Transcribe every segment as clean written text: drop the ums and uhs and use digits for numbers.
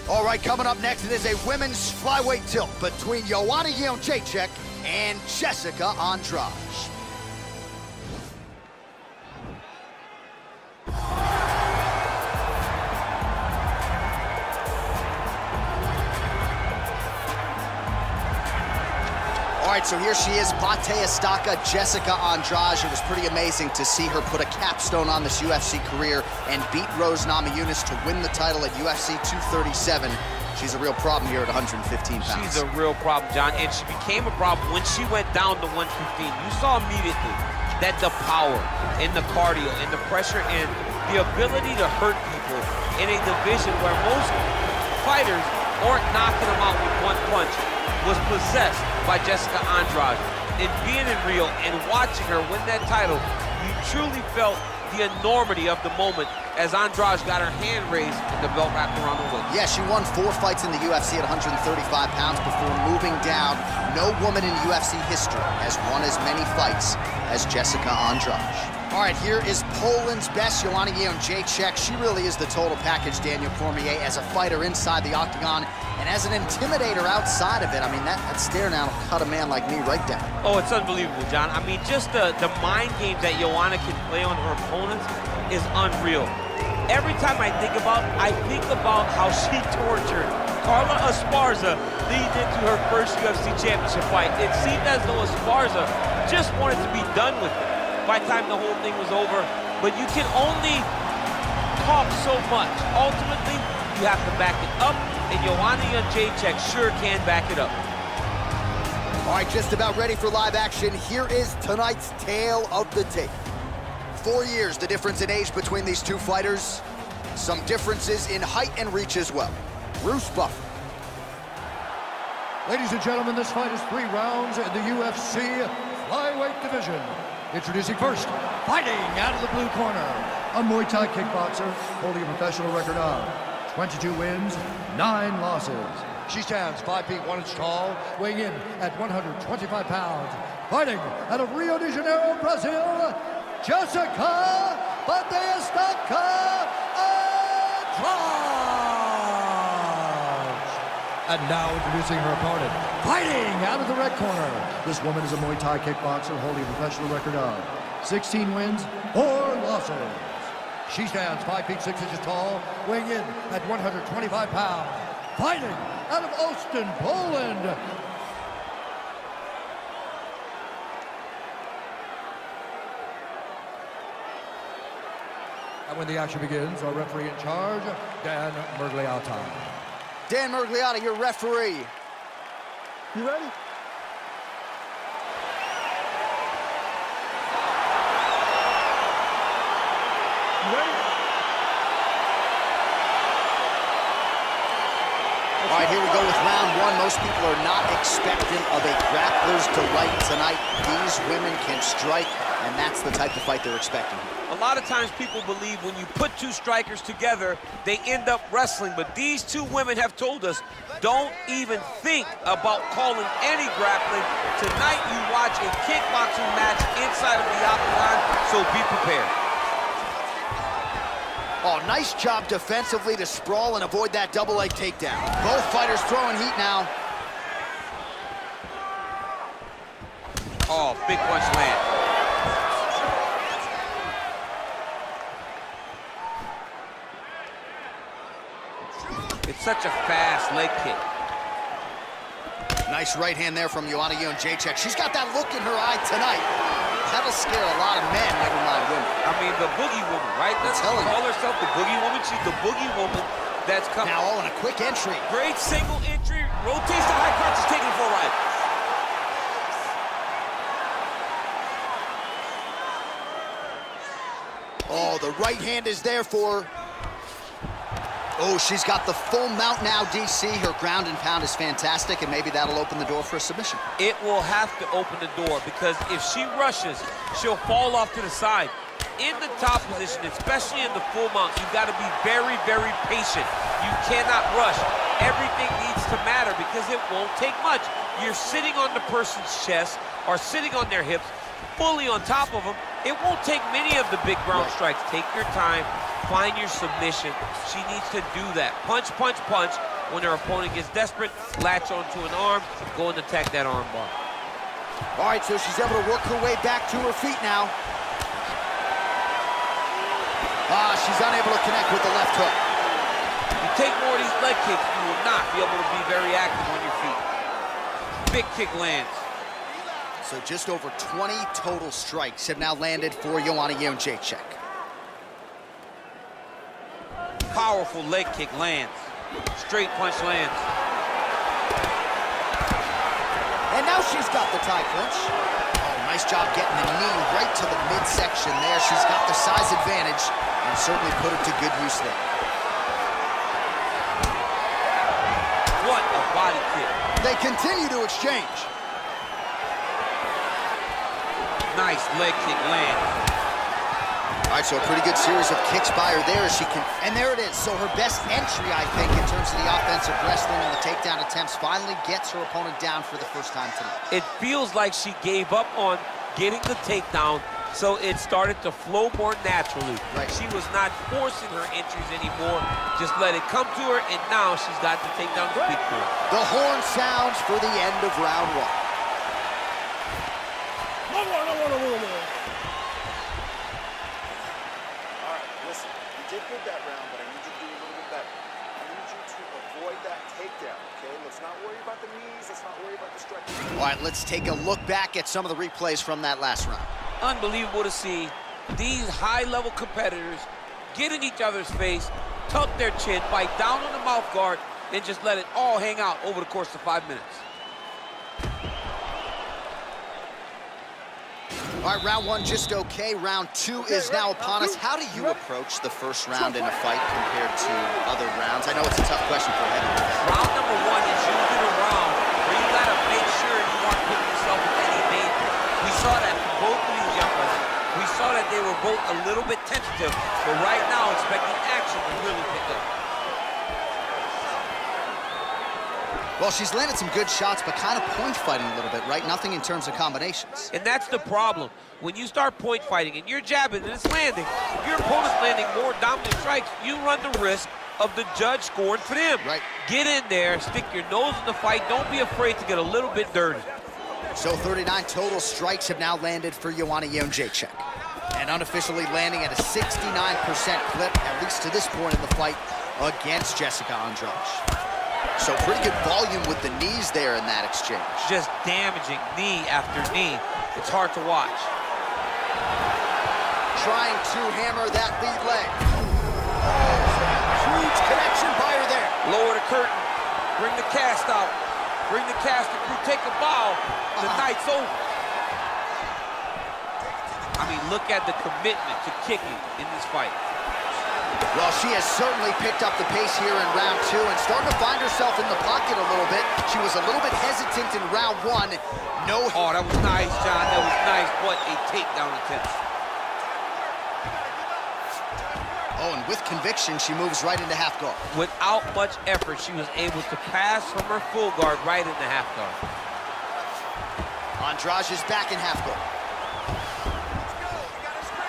All right, coming up next, it is a women's flyweight tilt between Joanna Jedrezejczyk and Jessica Andrade. All right, so here she is, Pate Estaca, Jessica Andrade. It was pretty amazing to see her put a capstone on this UFC career and beat Rose Namajunas to win the title at UFC 237. She's a real problem here at 115 pounds. She's a real problem, John, and she became a problem when she went down to 115. You saw immediately that the power and the cardio and the pressure and the ability to hurt people in a division where most fighters aren't knocking them out with one punch was possessed by Jessica Andrade. And being in Rio and watching her win that title, you truly felt the enormity of the moment as Andrade got her hand raised and the belt wrapped around her waist. Yeah, she won 4 fights in the UFC at 135 pounds before moving down. No woman in UFC history has won as many fights as Jessica Andrade. All right, here is Poland's best, Joanna Jedrezejczyk. She really is the total package, Daniel Cormier, as a fighter inside the octagon and as an intimidator outside of it. I mean, that stare down will cut a man like me right down. Oh, it's unbelievable, John. I mean, just the mind games that Joanna can play on her opponents is unreal. Every time I think about how she tortured Carla Esparza leading into her first UFC championship fight. It seemed as though Esparza just wanted to be done with it by the time the whole thing was over. But you can only talk so much. Ultimately, you have to back it up, and Joanna Jedrezejczyk sure can back it up. All right, just about ready for live action. Here is tonight's tale of the tape. 4 years, the difference in age between these two fighters. Some differences in height and reach as well. Bruce Buffer. Ladies and gentlemen, this fight is 3 rounds in the UFC flyweight division. Introducing first, fighting out of the blue corner, a Muay Thai kickboxer holding a professional record of 22 wins, 9 losses. She stands 5 feet 1 inch tall, weighing in at 125 pounds. Fighting out of Rio de Janeiro, Brazil, Jessica Estaca Andrade. And now introducing her opponent, fighting out of the red corner. This woman is a Muay Thai kickboxer holding a professional record of 16 wins, 4 losses. She stands 5 feet 6 inches tall, weighing in at 125 pounds. Fighting out of Ostend, Poland. And when the action begins, our referee in charge, Dan Mergliotta. Dan Mergliotta, your referee. You ready? You ready? All right, here we go with round 1. Most people are not expectant of a grappler's delight tonight. These women can strike, and that's the type of fight they're expecting. A lot of times people believe when you put 2 strikers together, they end up wrestling. But these 2 women have told us, don't even think about calling any grappling. Tonight you watch a kickboxing match inside of the octagon, so be prepared. Oh, nice job defensively to sprawl and avoid that double leg takedown. Both fighters throwing heat now. Oh, big punch land. It's such a fast leg kick. Nice right hand there from Joanna Jedrezejczyk. She's got that look in her eye tonight. That'll scare a lot of men, never mind women. I mean, the boogie woman, right? That's how she calls herself, the boogie woman. She's the boogie woman that's coming. Now, oh, and a quick entry. Great single entry, rotates the high crotch, is taking it for a ride. Oh, the right hand is there for her. Oh, she's got the full mount now, DC. Her ground and pound is fantastic, and maybe that'll open the door for a submission. It will have to open the door, because if she rushes, she'll fall off to the side. In the top position, especially in the full mount, you've got to be very, very patient. You cannot rush. Everything needs to matter, because it won't take much. You're sitting on the person's chest or sitting on their hips, fully on top of them. It won't take many of the big ground strikes. Take your time. Find your submission. She needs to do that. Punch, punch, punch. when their opponent gets desperate, latch onto an arm, go and attack that arm bar. All right, so she's able to work her way back to her feet now. She's unable to connect with the left hook. You take more of these leg kicks, you will not be able to be very active on your feet. Big kick lands. So just over 20 total strikes have now landed for Joanna Jedrezejczyk. Powerful leg kick lands. Straight punch lands. And now she's got the tie clinch. Oh, nice job getting the knee right to the midsection there. She's got the size advantage and certainly put it to good use there. What a body kick. They continue to exchange. Nice leg kick lands. All right, so a pretty good series of kicks by her there as she can, and there it is. So her best entry, I think, in terms of the offensive wrestling and the takedown attempts finally gets her opponent down for the first time tonight. It feels like she gave up on getting the takedown, so it started to flow more naturally. Right. She was not forcing her entries anymore, just let it come to her, and now she's got the takedown to speak for. The horn sounds for the end of round one. Listen, you did good that round, but I need you to do a little bit better. I need you to avoid that takedown, okay? Let's not worry about the knees. Let's not worry about the stretches. All right, let's take a look back at some of the replays from that last round. Unbelievable to see these high-level competitors get in each other's face, tuck their chin, bite down on the mouth guard, and just let it all hang out over the course of 5 minutes. All right, round one just okay. Round two is now upon us. How do you approach the first round in a fight compared to other rounds? I know it's a tough question for a heavyweight. Round number one is usually the round where you gotta make sure you aren't putting yourself in any danger. We saw that from both of these young women. We saw that they were both a little bit tentative, but right now expecting action to really pick up. Well, she's landed some good shots, but kind of point fighting a little bit, right? Nothing in terms of combinations. And that's the problem. When you start point fighting and you're jabbing and it's landing, if your opponent's landing more dominant strikes, you run the risk of the judge scoring for them. Right. Get in there, stick your nose in the fight. Don't be afraid to get a little bit dirty. So 39 total strikes have now landed for Joanna Jedrezejczyk. And unofficially landing at a 69% clip, at least to this point in the fight, against Jessica Andrade. So pretty good volume with the knees there in that exchange. Just damaging knee after knee. It's hard to watch. Trying to hammer that lead leg. Huge connection by her there. Lower the curtain. Bring the cast out. Bring the cast crew. Take a bow. The night's over. I mean, look at the commitment to kicking in this fight. Well, she has certainly picked up the pace here in round two and starting to find herself in the pocket a little bit. She was a little bit hesitant in round one. Oh, that was nice, John. That was nice. What a takedown attempt. Oh, and with conviction, she moves right into half guard. Without much effort, she was able to pass from her full guard right into half guard. Andrade is back in half guard.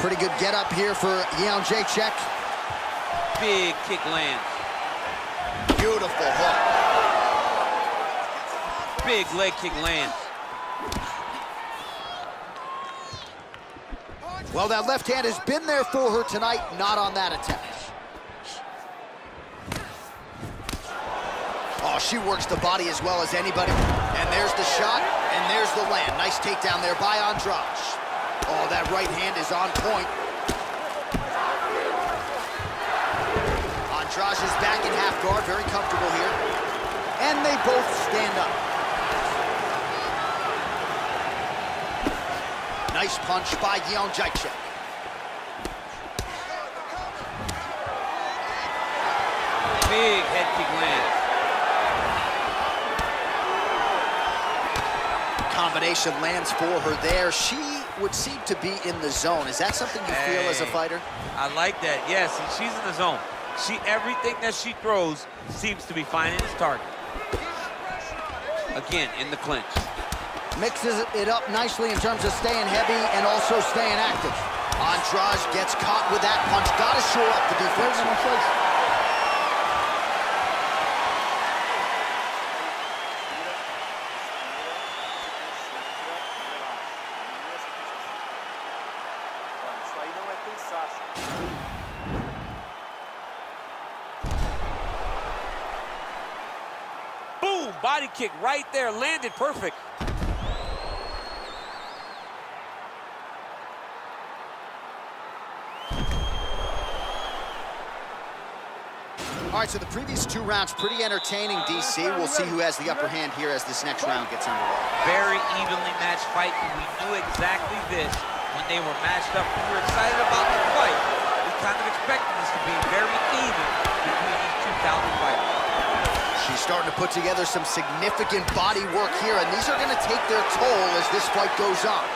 Pretty good get up here for Jedrezejczyk. Big kick lands. Beautiful hook. Big leg kick lands. Well, that left hand has been there for her tonight, not on that attempt. Oh, she works the body as well as anybody. And there's the shot, and there's the land. Nice takedown there by Andrade. Oh, that right hand is on point. Andrade is back in half guard, very comfortable here. And they both stand up. Nice punch by Jedrezejczyk. Big head kick lands. Combination lands for her there. She would seem to be in the zone. Is that something you feel as a fighter? I like that, yes, and she's in the zone. Everything that she throws seems to be finding its target. Again, in the clinch. Mixes it up nicely in terms of staying heavy and also staying active. Andrade gets caught with that punch. Got to shore up the defense. Boom! Body kick right there, landed perfect. All right, so the previous 2 rounds, pretty entertaining, DC. We'll see who has the upper hand here as this next round gets underway. Very evenly matched fight. We knew exactly this when they were matched up. We were excited about the fight. We kind of expected this to be very even between these 2 talented fighters. She's starting to put together some significant body work here, and these are going to take their toll as this fight goes on.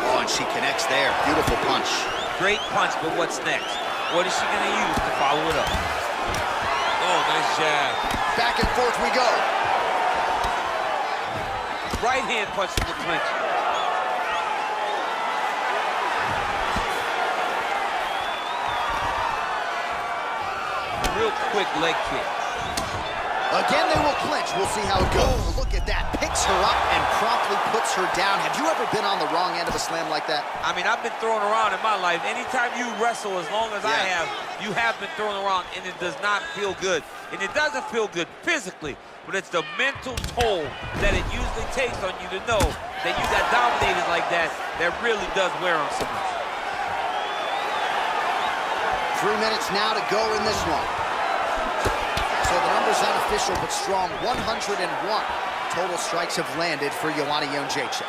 Oh, and she connects there. Beautiful punch. Great punch, but what's next? What is she going to use to follow it up? Oh, nice jab. Back and forth we go. Right hand punch to the clinch. Real quick leg kick. Again, they will clinch. We'll see how it goes. Oh, look at that. Picks her up and promptly puts her down. Have you ever been on the wrong end of a slam like that? I mean, I've been thrown around in my life. Anytime you wrestle, as long as I have, you have been thrown around, and it does not feel good. And it doesn't feel good physically, but it's the mental toll that it usually takes on you to know that you got dominated like that, that really does wear on someone. 3 minutes now to go in this one. So the number's unofficial but strong, 101 total strikes have landed for Joanna Jedrezejczyk.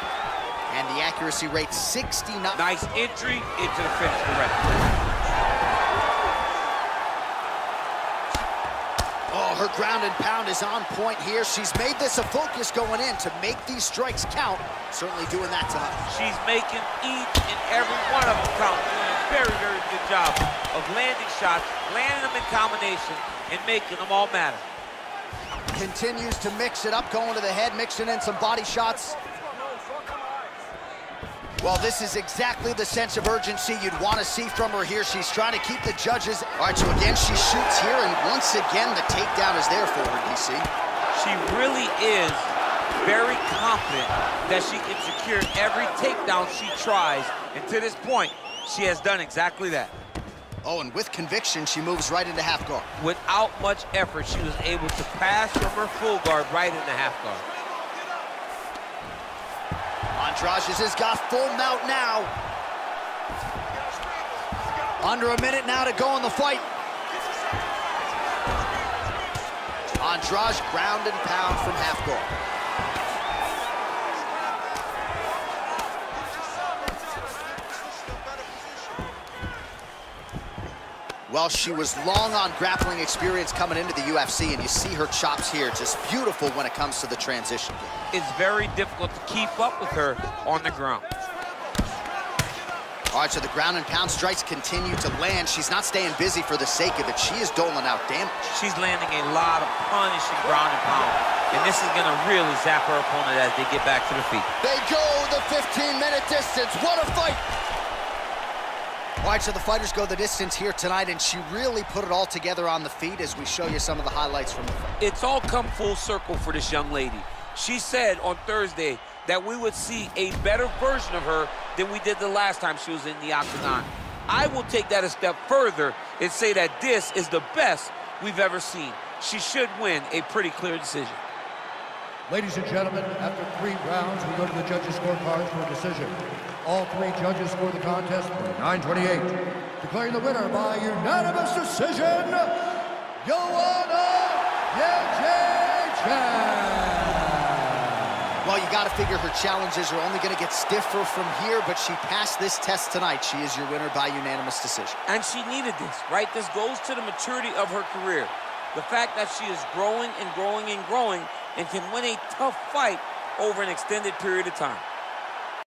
And the accuracy rate 69. Nice entry into the finish, correct. Oh, her ground and pound is on point here. She's made this a focus going in to make these strikes count. Certainly doing that tonight. She's making each and every one of them count. Doing a very, very good job of landing shots, landing them in combination, and making them all matter. Continues to mix it up, going to the head, mixing in some body shots. Well, this is exactly the sense of urgency you'd want to see from her here. She's trying to keep the judges. All right, so again, she shoots here, and once again, the takedown is there for her, DC. She really is very confident that she can secure every takedown she tries, and to this point, she has done exactly that. Oh, and with conviction, she moves right into half guard. Without much effort, she was able to pass from her full guard right into half guard. Andrade has got full mount now. Under a minute now to go in the fight. Andrade ground and pound from half guard. Well, she was long on grappling experience coming into the UFC, and you see her chops here, just beautiful when it comes to the transition. It's very difficult to keep up with her on the ground. All right, so the ground and pound strikes continue to land. She's not staying busy for the sake of it. She is doling out damage. She's landing a lot of punishing ground and pound, and this is gonna really zap her opponent as they get back to the feet. They go the 15-minute distance. What a fight! All right, so the fighters go the distance here tonight, and she really put it all together on the feet as we show you some of the highlights from the fight. It's all come full circle for this young lady. She said on Thursday that we would see a better version of her than we did the last time she was in the octagon. I will take that a step further and say that this is the best we've ever seen. She should win a pretty clear decision. Ladies and gentlemen, after 3 rounds, we go to the judges' scorecards for a decision. All 3 judges score the contest for 9:28. Declaring the winner by unanimous decision, Joanna Jedrezejczyk. Well, you got to figure her challenges are only going to get stiffer from here, but she passed this test tonight. She is your winner by unanimous decision. And she needed this, right? This goes to the maturity of her career. The fact that she is growing and growing and growing and can win a tough fight over an extended period of time.